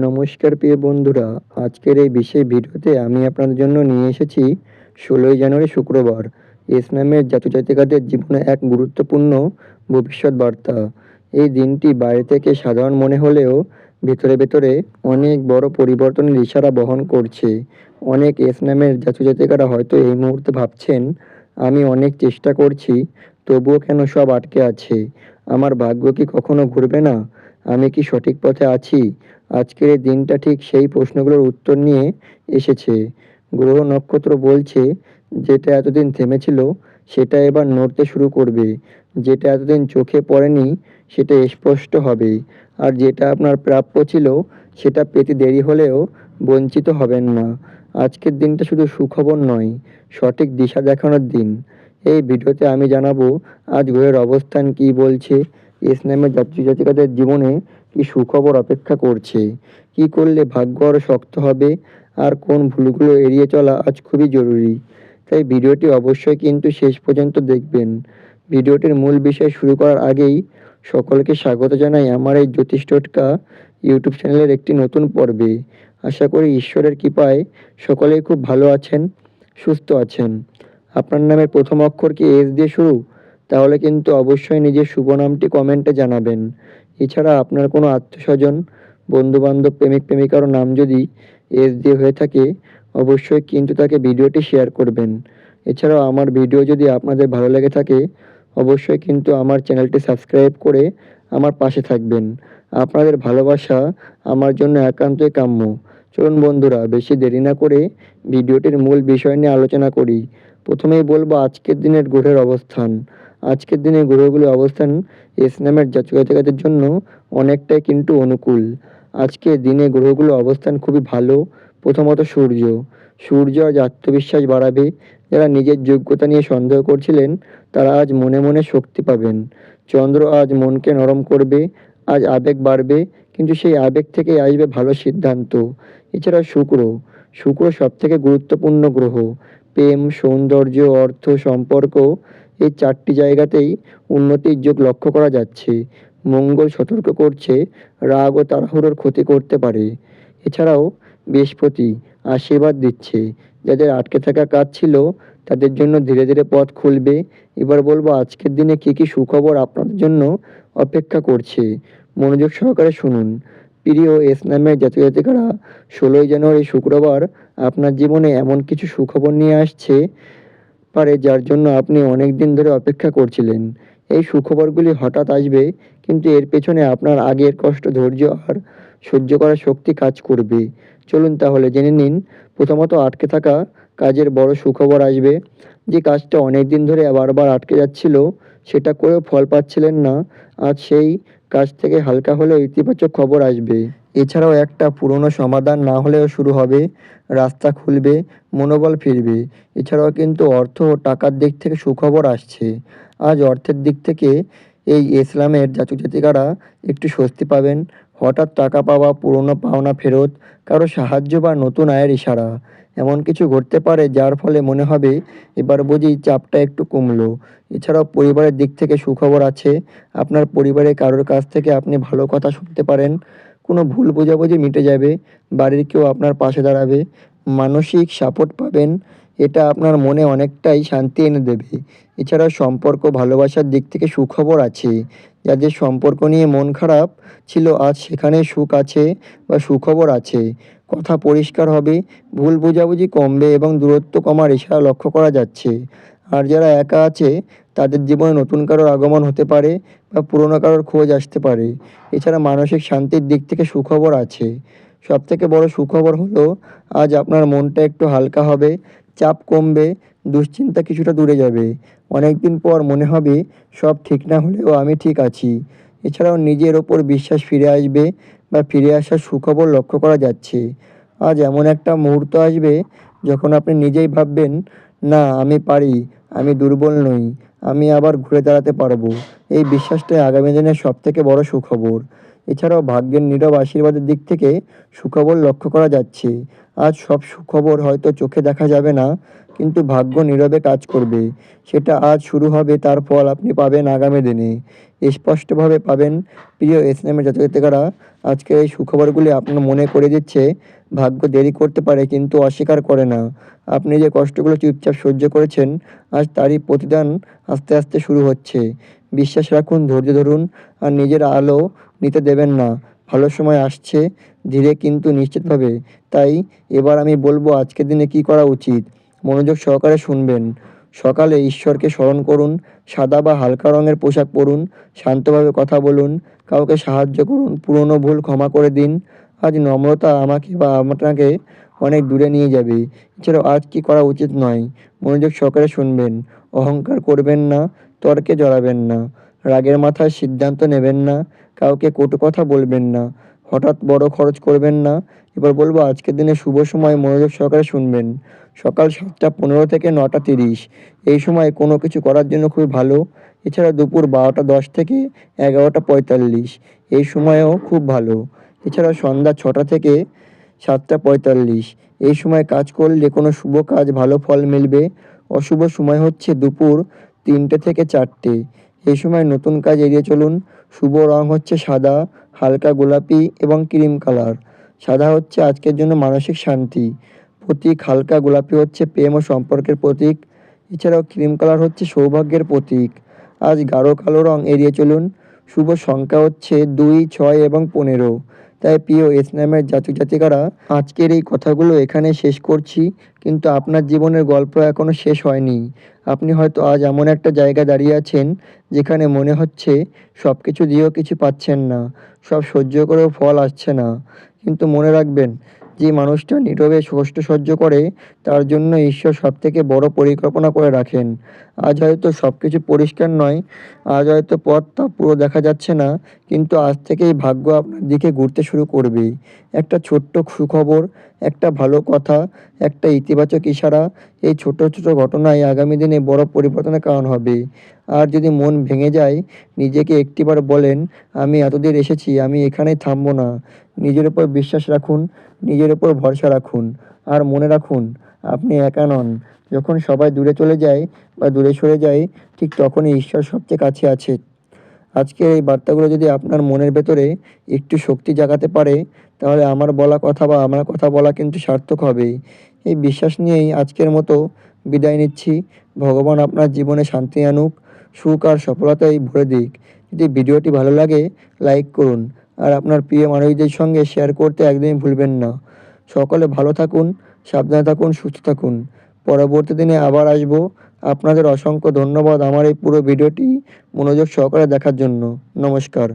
নমস্কার প্রিয় বন্ধুরা, আজকের এই বিশেষ ভিডিওতে আমি আপনাদের জন্য নিয়ে এসেছি ১৬ই জানুয়ারি শুক্রবার ইসলামের জাতিকাদের জীবনে এক গুরুত্বপূর্ণ ভবিষ্যৎ বার্তা। এই দিনটি বাইরে থেকে সাধারণ মনে হলেও ভেতরে ভেতরে অনেক বড় পরিবর্তনের ইশারা বহন করছে। অনেক ইসলামের জাতিকারা হয়তো এই মুহূর্তে ভাবছেন, আমি অনেক চেষ্টা করছি, তবুও কেন সব আটকে আছে? আমার ভাগ্য কি কখনো ঘুরবে না? আমি কি সঠিক পথে আছি? আজকের এই দিনটা ঠিক সেই প্রশ্নগুলোর উত্তর নিয়ে এসেছে। গ্রহ নক্ষত্র বলছে, যেটা এতদিন থেমেছিল সেটা এবার নড়তে শুরু করবে। যেটা এতদিন চোখে পড়েনি সেটা স্পষ্ট হবে। আর যেটা আপনার প্রাপ্য ছিল সেটা পেতে দেরি হলেও বঞ্চিত হবেন না। আজকের দিনটা শুধু সুখবর নয়, সঠিক দিশা দেখানোর দিন। এই ভিডিওতে আমি জানাবো আজ গ্রহের অবস্থান কী বলছে, ইসলামের জাতিকাদের জীবনে কি সুখবর অপেক্ষা করছে, কি করলে ভাগ্য আরও শক্ত হবে, আর কোন ভুলগুলো এড়িয়ে চলা আজ খুবই জরুরি। তাই ভিডিওটি অবশ্যই কিন্তু শেষ পর্যন্ত দেখবেন। ভিডিওটির মূল বিষয় শুরু করার আগেই সকলকে স্বাগত জানাই আমার এই জ্যোতিষ টোটকা ইউটিউব চ্যানেলের একটি নতুন পর্বে। আশা করি ঈশ্বরের কৃপায় সকলেই খুব ভালো আছেন, সুস্থ আছেন। আপনার নামের প্রথম অক্ষর কি এস দিয়ে শুরু? তাহলে কিন্তু অবশ্যই নিজের শুভ নামটি কমেন্টে জানাবেন। এছাড়া আপনার কোনো আত্মীয়স্বজন, বন্ধুবান্ধব, প্রেমিক প্রেমিকারও নাম যদি এস দিয়ে হয়ে থাকে, অবশ্যই কিন্তু তাকে ভিডিওটি শেয়ার করবেন। এছাড়াও আমার ভিডিও যদি আপনাদের ভালো লেগে থাকে, অবশ্যই কিন্তু আমার চ্যানেলটি সাবস্ক্রাইব করে আমার পাশে থাকবেন। আপনাদের ভালোবাসা আমার জন্য একান্তই কাম্য। চলুন বন্ধুরা, বেশি দেরি না করে ভিডিওটির মূল বিষয় নিয়ে আলোচনা করি। প্রথমেই বলবো আজকের দিনের গ্রহের অবস্থান। আজকের দিনে গ্রহগুলির অবস্থান ইসলামের জাতিকাদের জন্য অনেকটাই কিন্তু অনুকূল। আজকে দিনে গ্রহগুলোর অবস্থান খুবই ভালো। প্রথমত সূর্য। সূর্য আজ আত্মবিশ্বাস বাড়াবে। যারা নিজের যোগ্যতা নিয়ে সন্দেহ করছিলেন তারা আজ মনে মনে শক্তি পাবেন। চন্দ্র আজ মনকে নরম করবে। আজ আবেগ বাড়বে, কিন্তু সেই আবেগ থেকেই আসবে ভালো সিদ্ধান্ত। এছাড়া শুক্র। শুক্র সবথেকে গুরুত্বপূর্ণ গ্রহ। প্রেম, সৌন্দর্য, অর্থ, সম্পর্ক, এই চারটি জায়গাতেই উন্নতির যোগ লক্ষ্য করা যাচ্ছে। মঙ্গল সতর্ক করছে, রাগ ও তাড়াহুড়োর ক্ষতি করতে পারে। এছাড়াও বৃহস্পতি আশীর্বাদ দিচ্ছে, যাদের আটকে থাকা কাজ ছিল তাদের জন্য ধীরে ধীরে পথ খুলবে। এবার বলবো আজকের দিনে কী কী সুখবর আপনাদের জন্য অপেক্ষা করছে, মনোযোগ সহকারে শুনুন। প্রিয় ইসলামের জাতিকারা, ১৬ই জানুয়ারি শুক্রবার আপনার জীবনে এমন কিছু সুখবর নিয়ে আসছে পারে যার জন্য আপনি অনেক দিন ধরে অপেক্ষা করছিলেন। এই সুখবরগুলি হঠাৎ আসবে, কিন্তু এর পেছনে আপনার আগের কষ্ট, ধৈর্য আর সহ্য করার শক্তি কাজ করবে। চলুন তাহলে জেনে নিন। প্রথমত আটকে থাকা কাজের বড় সুখবর আসবে। যে কাজটা অনেক দিন ধরে বারবার আটকে যাচ্ছিল, সেটা করেও ফল পাচ্ছিলেন না, আজ সেই কাজ থেকে হালকা হলেও ইতিবাচক খবর আসবে। এছাড়াও একটা পুরনো সমাধান না হলেও শুরু হবে, রাস্তা খুলবে, মনোবল ফিরবে। এছাড়াও কিন্তু অর্থ ও টাকার দিক থেকে সুখবর আসছে। আজ অর্থের দিক থেকে এই ইসলামের জাতিকারা একটু স্বস্তি পাবেন। হঠাৎ টাকা পাওয়া, পুরনো পাওনা ফেরত, কারো সাহায্য বা নতুন আয়ের ইশারা, এমন কিছু ঘটতে পারে যার ফলে মনে হবে এবার বুঝি চাপটা একটু কমলো। এছাড়াও পরিবারের দিক থেকে সুখবর আছে। আপনার পরিবারের কারোর কাছ থেকে আপনি ভালো কথা শুনতে পারেন। কোনো ভুল বোঝাবুঝি মিটে যাবে। বাড়ির কেউ আপনার পাশে দাঁড়াবে। মানসিক সাপোর্ট পাবেন। এটা আপনার মনে অনেকটাই শান্তি এনে দেবে। এছাড়াও সম্পর্ক, ভালোবাসার দিক থেকে সুখবর আছে। যাদের সম্পর্ক নিয়ে মন খারাপ ছিল, আজ সেখানে সুখ আছে বা সুখবর আছে। কথা পরিষ্কার হবে, ভুল বোঝাবুঝি কমবে এবং দূরত্ব কমার ইশারা লক্ষ্য করা যাচ্ছে। আর যারা একা আছে তাদের জীবনে নতুন কারোর আগমন হতে পারে বা পুরনো কারোর খোঁজ আসতে পারে। এছাড়া মানসিক শান্তির দিক থেকে সুখবর আছে। সবথেকে বড় সুখবর হলো আজ আপনার মনটা একটু হালকা হবে, চাপ কমবে, দুশ্চিন্তা কিছুটা দূরে যাবে। অনেকদিন পর মনে হবে সব ঠিক না হলেও আমি ঠিক আছি। এছাড়াও নিজের ওপর বিশ্বাস ফিরে আসবে বা ফিরে আসার সুখবর লক্ষ্য করা যাচ্ছে। আজ এমন একটা মুহূর্ত আসবে যখন আপনি নিজেই ভাববেন, না আমি পারি, আমি দুর্বল নই, আমি আবার ঘুরে দাঁড়াতে পারবো। এই বিশ্বাসটাই আগামী দিনের সবথেকে বড় সুখবর। এছাড়াও ভাগ্যের নীরব আশীর্বাদের দিক থেকে সুখবর লক্ষ্য করা যাচ্ছে। আজ সব সুখবর হয়তো চোখে দেখা যাবে না, কিন্তু ভাগ্য নীরবে কাজ করবে। সেটা আজ শুরু হবে, তার ফল আপনি পাবেন আগামী দিনে। স্পষ্টভাবে পাবেন। প্রিয় এস নামের জাতক-জাতিকারা, আজকের এই সুখবরগুলি আপনার মনে করে দিচ্ছে ভাগ্য দেরি করতে পারে কিন্তু অস্বীকার করে না। আপনি যে কষ্টগুলো চুপচাপ সহ্য করেছেন, আজ তারই প্রতিদান আস্তে আস্তে শুরু হচ্ছে। বিশ্বাস রাখুন, ধৈর্য ধরুন, আর নিজের আলো নিতে দেবেন না। ভালো সময় আসছে, ধীরে কিন্তু নিশ্চিতভাবে। তাই এবার আমি বলবো আজকের দিনে কী করা উচিত। মনোযোগ সহকারে শুনবেন। সকালে ঈশ্বরকে স্মরণ করুন, সাদা বা হালকা রঙের পোশাক পরুন, শান্তভাবে কথা বলুন, কাউকে সাহায্য করুন, পুরনো ভুল ক্ষমা করে দিন। আজ নম্রতা আমাকে বা আপনাকে অনেক দূরে নিয়ে যাবে। এছাড়াও আজ কী করা উচিত নয়, মনোযোগ সহকারে শুনবেন। অহংকার করবেন না, তর্কে জড়াবেন না, রাগের মাথায় সিদ্ধান্ত নেবেন না, কাউকে কটু কথা বলবেন না, হঠাৎ বড় খরচ করবেন না। এবার বলবো আজকের দিনে শুভ সময় মনোযোগ সহকারে শুনবেন। সকাল 7টা 15 থেকে 9টা 30, এই সময় কোনো কিছু করার জন্য খুবই ভালো। এছাড়া দুপুর 12টা 10 থেকে 11টা 45, এই সময়েও খুব ভালো। এছাড়া সন্ধ্যা 6টা থেকে 7টা 45, এই সময় কাজ করলে কোনো শুভ কাজ ভালো ফল মিলবে। অশুভ সময় হচ্ছে দুপুর 3টে থেকে 4টে, এই সময় নতুন কাজ এড়িয়ে চলুন। শুভ রং হচ্ছে সাদা, হালকা গোলাপি এবং ক্রিম কালার। সাদা হচ্ছে আজকের জন্য মানসিক শান্তি প্রতীক, হালকা গোলাপি হচ্ছে প্রেম ও সম্পর্কের প্রতীক। এছাড়াও ক্রিম কালার হচ্ছে সৌভাগ্যের প্রতীক। আজ গাঢ় কালো রং এড়িয়ে চলুন। শুভ সংখ্যা হচ্ছে 2, 6 এবং 15। তাই প্রিয় এস নামের জাতক জাতিকারা, আজকের এই কথাগুলো এখানে শেষ করছি, কিন্তু আপনার জীবনের গল্প এখনও শেষ হয়নি। আপনি হয়তো আজ এমন একটা জায়গায় দাঁড়িয়ে আছেন যেখানে মনে হচ্ছে সব কিছু দিয়েও কিছু পাচ্ছেন না, সব সহ্য করেও ফল আসছে না। কিন্তু মনে রাখবেন, যে মানুষটা নীরবে কষ্ট সহ্য করে তার জন্য ঈশ্বর সবথেকে বড় পরিকল্পনা করে রাখেন। আজ হয়তো সব কিছু পরিষ্কার নয়, আজ হয়তো পথটা পুরো দেখা যাচ্ছে না, কিন্তু আজ থেকেই ভাগ্য আপনার দিকে ঘুরতে শুরু করবে। একটা ছোট্ট সুখবর, একটা ভালো কথা, একটা ইতিবাচক ইশারা, এই ছোট ছোট ঘটনাই আগামী দিনে বড় পরিবর্তনের কারণ হবে। আর যদি মন ভেঙে যায়, নিজেকে একটিবার বলেন, আমি এতদূর এসেছি, আমি এখানেই থামবো না। নিজের উপর বিশ্বাস রাখুন, নিজের উপর ভরসা রাখুন, আর মনে রাখুন আপনি একা নন। যখন সবাই দূরে চলে যায় বা দূরে সরে যায়, ঠিক তখনই ঈশ্বর সবচেয়ে কাছে আছে। আজকের এই বার্তাগুলো যদি আপনার মনের ভেতরে একটু শক্তি জাগাতে পারে, তাহলে আমার বলা কথা বা আমার কথা বলা কিন্তু সার্থক হবে। এই বিশ্বাস নিয়েই আজকের মতো বিদায় নিচ্ছি। ভগবান আপনার জীবনে শান্তি আনুক, সুখ আর সফলতায় ভরে দিক। যদি ভিডিওটি ভালো লাগে, লাইক করুন, আর আপনার প্রিয় মানুষদের সঙ্গে শেয়ার করতে একদমই ভুলবেন না। সকলে ভালো থাকুন, সাবধানে থাকুন, সুস্থ থাকুন। পরবর্তী দিনে আবার আসবো। আপনাদের অসংখ্য ধন্যবাদ আমার এই পুরো ভিডিওটি মনোযোগ সহকারে দেখার জন্য। নমস্কার।